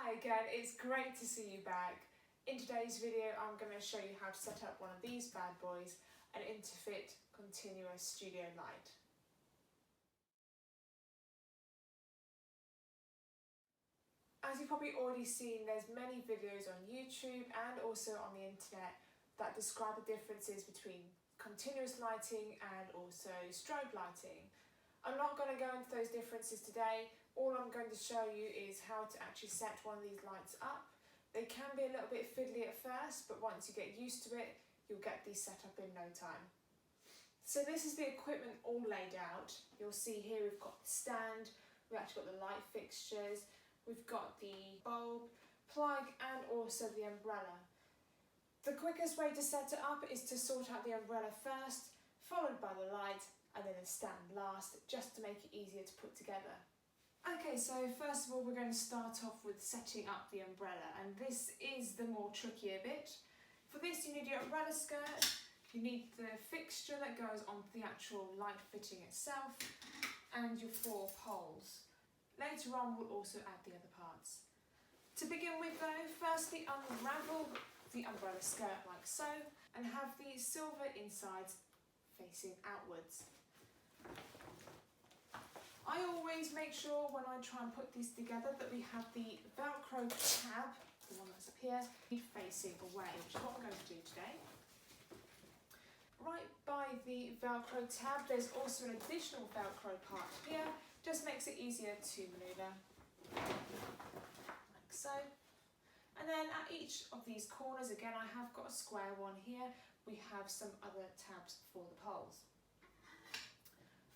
Hi again, it's great to see you back. In today's video I'm going to show you how to set up one of these bad boys, an Interfit Continuous Studio Light. As you've probably already seen, there's many videos on YouTube and also on the internet that describe the differences between continuous lighting and also strobe lighting. I'm not going to go into those differences today. All I'm going to show you is how to actually set one of these lights up. They can be a little bit fiddly at first, but once you get used to it, you'll get these set up in no time. So this is the equipment all laid out. You'll see here we've got the stand, we've actually got the light fixtures, we've got the bulb, plug and also the umbrella. The quickest way to set it up is to sort out the umbrella first, followed by the light, and then the stand last, just to make it easier to put together. Okay, so first of all we're going to start off with setting up the umbrella, and this is the more trickier bit. For this you need your umbrella skirt, you need the fixture that goes onto the actual light fitting itself, and your 4 poles. Later on we'll also add the other parts. To begin with though, firstly unravel the umbrella skirt like so, and have the silver insides facing outwards. I always make sure when I try and put these together that we have the Velcro tab, the one that's up here, facing away, which is what I'm going to do today. Right by the Velcro tab there's also an additional Velcro part here, just makes it easier to manoeuvre, like so. And then at each of these corners, again I have got a square one here, we have some other tabs for the poles.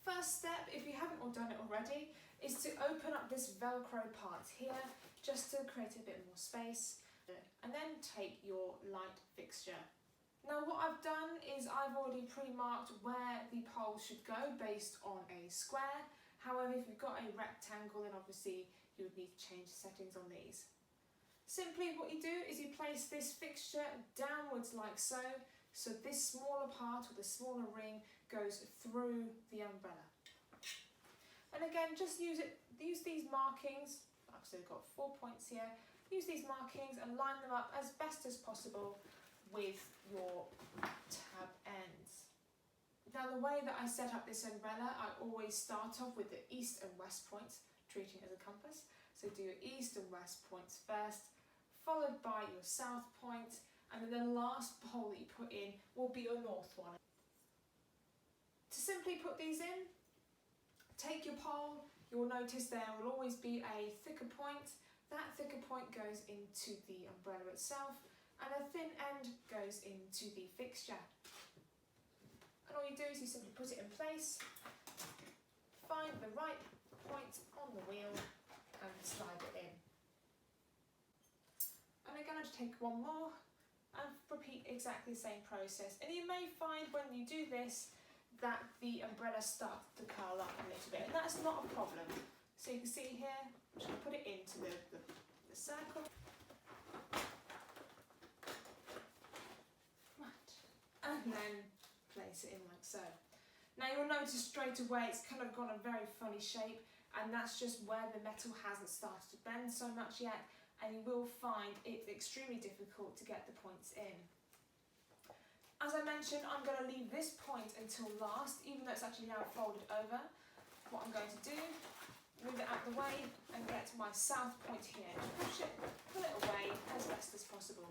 First step, if you haven't all done it already, is to open up this Velcro part here, just to create a bit more space, and then take your light fixture. Now what I've done is I've already pre-marked where the poles should go based on a square. However, if you've got a rectangle, then obviously you would need to change the settings on these. Simply what you do is you place this fixture downwards like so, so this smaller part or the smaller ring goes through the umbrella. And again, just use these markings, I've still got 4 points here, use these markings and line them up as best as possible with your tab ends. Now the way that I set up this umbrella, I always start off with the east and west points, treating it as a compass. So do your east and west points first, followed by your south point, and then the last pole that you put in will be your north one. To simply put these in, take your pole, you'll notice there will always be a thicker point. That thicker point goes into the umbrella itself, and a thin end goes into the fixture. And all you do is you simply put it in place, find the right point on the wheel and slide it in. And again, I'll just take one more and repeat exactly the same process. And you may find when you do this that the umbrella starts to curl up a little bit, and that's not a problem. So you can see here, I'm just going to put it into the circle. Right. And then place it in like so. Now you'll notice straight away it's kind of got a very funny shape, and that's just where the metal hasn't started to bend so much yet, and you will find it extremely difficult to get the points in. As I mentioned, I'm going to leave this point until last, even though it's actually now folded over. What I'm going to do, move it out of the way and get to my south point here. Push it, pull it away as best as possible.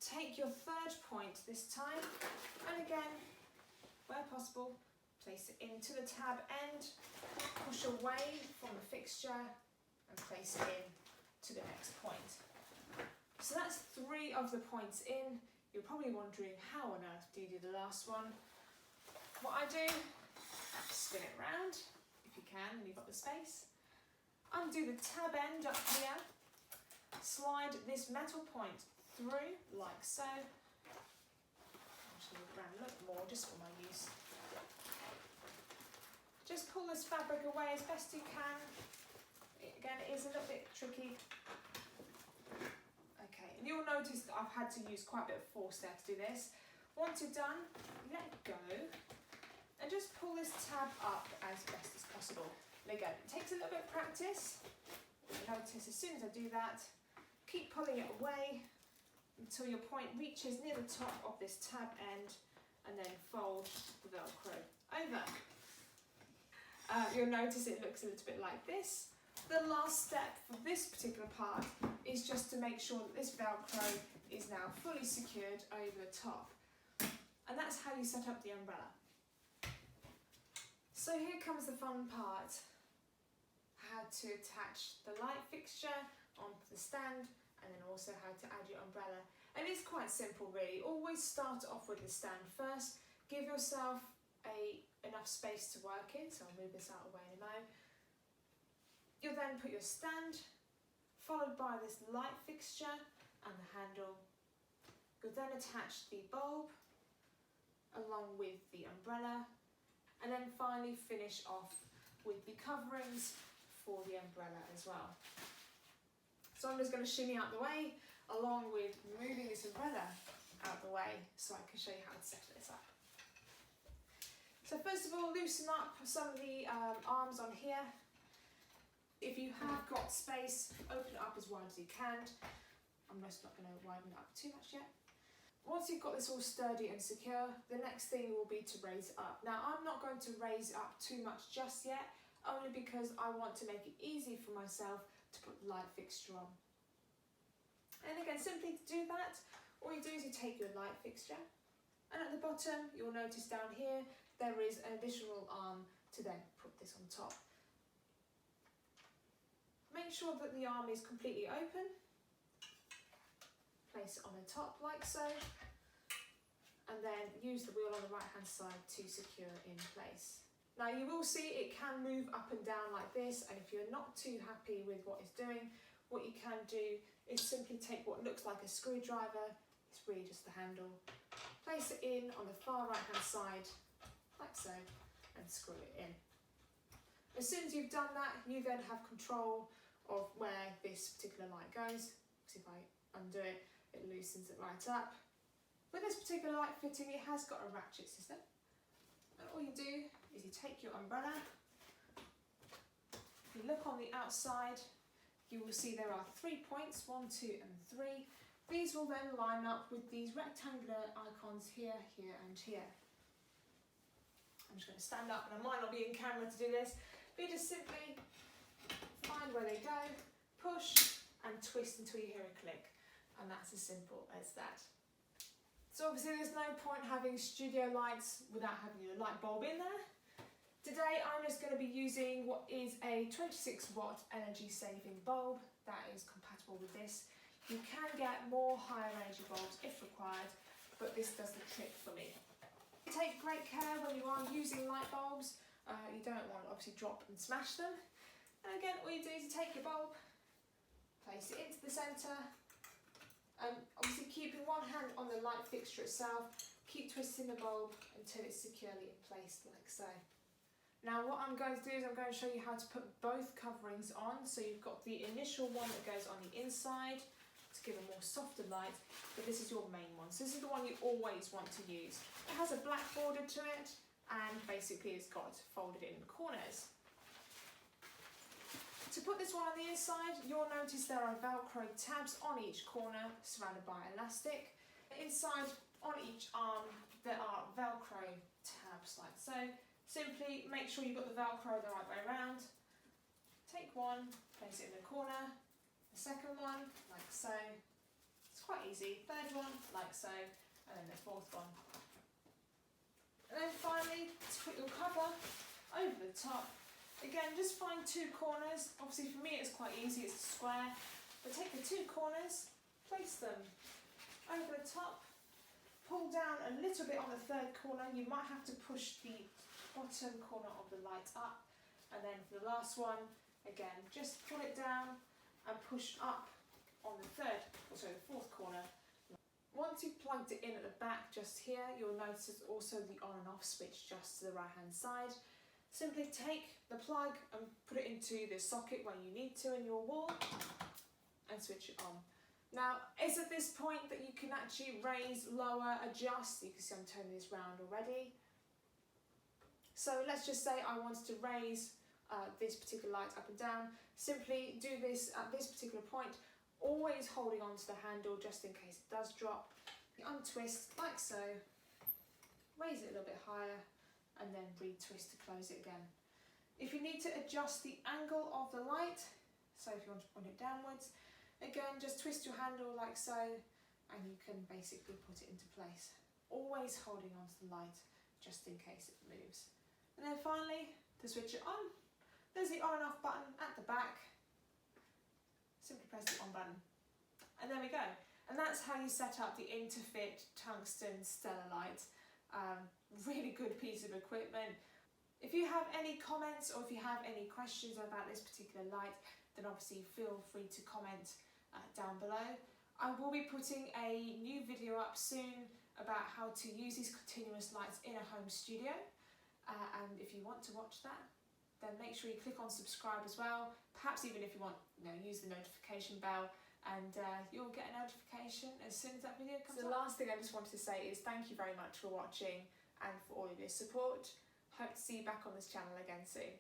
Take your third point this time, and again, where possible, place it into the tab end, push away from the fixture and place it in to the next point. So that's 3 of the points in. You're probably wondering how on earth do you do the last one. What I do, spin it round if you can and you've got the space. Undo the tab end up here, slide this metal point through like so. I'm just going to move around a little more just for my use. Just pull this fabric away as best you can. Again, it is a little bit tricky. Okay, and you'll notice that I've had to use quite a bit of force there to do this. Once you're done, let it go and just pull this tab up as best as possible. And again, it takes a little bit of practice. You'll notice notice as soon as I do that, keep pulling it away until your point reaches near the top of this tab end, and then fold the Velcro over. You'll notice it looks a little bit like this. The last step for this particular part is just to make sure that this Velcro is now fully secured over the top. And that's how you set up the umbrella. So here comes the fun part. How to attach the light fixture onto the stand, and then also how to add your umbrella. And it's quite simple really. Always start off with the stand first. Give yourself enough space to work in, so I'll move this out of the way in a moment. You'll then put your stand, followed by this light fixture and the handle. You'll then attach the bulb along with the umbrella, and then finally finish off with the coverings for the umbrella as well. So I'm just going to shimmy out the way along with moving this umbrella out the way so I can show you how to set this up. So first of all, loosen up some of the arms on here. If you have got space, open it up as wide as you can. I'm just not going to widen it up too much yet. Once you've got this all sturdy and secure, the next thing will be to raise it up. Now I'm not going to raise it up too much just yet, only because I want to make it easy for myself to put the light fixture on. And again, simply to do that, all you do is you take your light fixture, and at the bottom you'll notice down here there is an additional arm to then put this on top. Make sure that the arm is completely open. Place it on the top like so, and then use the wheel on the right hand side to secure it in place. Now you will see it can move up and down like this, and if you're not too happy with what it's doing, what you can do is simply take what looks like a screwdriver, it's really just the handle, place it in on the far right hand side like so, and screw it in. As soon as you've done that, you then have control of where this particular light goes. So if I undo it, it loosens it right up. With this particular light fitting, it has got a ratchet system. And all you do is you take your umbrella, you look on the outside, you will see there are 3 points, 1, 2 and 3. These will then line up with these rectangular icons here, here and here. I'm just going to stand up, and I might not be in camera to do this, but you just simply find where they go, push and twist until you hear a click. And that's as simple as that. So obviously there's no point having studio lights without having a light bulb in there. Today I'm just going to be using what is a 26 watt energy saving bulb that is compatible with this. You can get more higher energy bulbs if required, but this does the trick for me. Take great care when you are using light bulbs. You don't want to obviously drop and smash them. And again, all you do is you take your bulb, place it into the centre, and obviously keeping one hand on the light fixture itself, keep twisting the bulb until it's securely in place like so. Now what I'm going to do is I'm going to show you how to put both coverings on. So you've got the initial one that goes on the inside to give a more softer light, but this is your main one. So this is the one you always want to use. It has a black border to it, and basically it's got folded in the corners. To put this one on the inside, you'll notice there are Velcro tabs on each corner surrounded by elastic. Inside on each arm there are Velcro tabs like so. Simply make sure you've got the Velcro the right way around. Take one, place it in the corner, the second one like so. It's quite easy. Third one like so, and then the fourth one. And then finally, to put your cover over the top. Again, just find 2 corners. Obviously for me it's quite easy, it's a square. But take the 2 corners, place them over the top, pull down a little bit on the 3rd corner. You might have to push the bottom corner of the light up. And then for the last one, again, just pull it down and push up on the 4th corner. Once you've plugged it in at the back just here, you'll notice also the on and off switch just to the right hand side. Simply take the plug and put it into the socket where you need to in your wall and switch it on. Now, it's at this point that you can actually raise, lower, adjust. You can see I'm turning this round already. So let's just say I wanted to raise this particular light up and down. Simply do this at this particular point, always holding on to the handle just in case it does drop. Untwist like so, raise it a little bit higher, and then retwist to close it again. If you need to adjust the angle of the light, so if you want to point it downwards, again just twist your handle like so, and you can basically put it into place. Always holding on to the light just in case it moves. And then finally, to switch it on, there's the on and off button at the back. Simply press the on button, and there we go. And that's how you set up the Interfit Tungsten Stellar Light. Really good piece of equipment. If you have any comments or if you have any questions about this particular light, then obviously feel free to comment down below. I will be putting a new video up soon about how to use these continuous lights in a home studio. And if you want to watch that, then make sure you click on subscribe as well. Perhaps even if you want, use the notification bell, and you'll get a notification as soon as that video comes up. The last thing I just wanted to say is thank you very much for watching and for all of your support. Hope to see you back on this channel again soon.